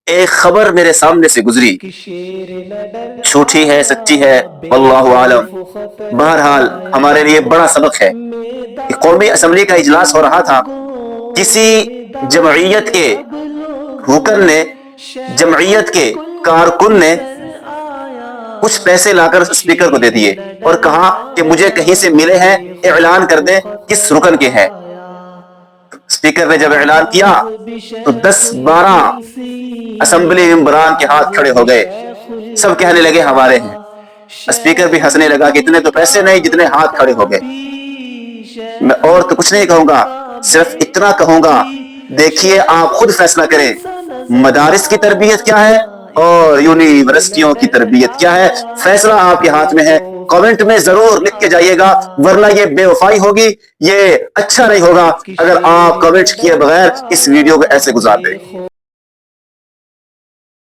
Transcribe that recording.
ایک خبر میرے سامنے سے گزری، جھوٹی ہے سچی ہے واللہ عالم، بہرحال ہمارے لیے بڑا سبق ہے کہ قومی اسمبلی کا اجلاس ہو رہا تھا، کسی جمعیت کے رکن نے، جمعیت کے کارکن نے کچھ پیسے لا کر اسپیکر کو دے دیے اور کہا کہ مجھے کہیں سے ملے ہیں، اعلان کر دیں کس رکن کے ہیں۔ اسپیکر نے جب اعلان کیا تو 10-12 اسمبلی ممبران کے ہاتھ کھڑے ہو گئے، سب کہنے لگے ہمارے ہیں۔ اسپیکر بھی ہنسنے لگا کہ اتنے تو پیسے نہیں جتنے ہاتھ کھڑے ہو گئے۔ میں اور تو کچھ نہیں کہوں گا، صرف اتنا کہوں گا، دیکھیے آپ خود فیصلہ کریں، مدارس کی تربیت کیا ہے اور یونیورسٹیوں کی تربیت کیا ہے، فیصلہ آپ کے ہاتھ میں ہے۔ کمنٹ میں ضرور لکھ کے جائیے گا، ورنہ یہ بے وفائی ہوگی، یہ اچھا نہیں ہوگا اگر آپ کمنٹ کیے بغیر اس ویڈیو کو ایسے گزار دیں۔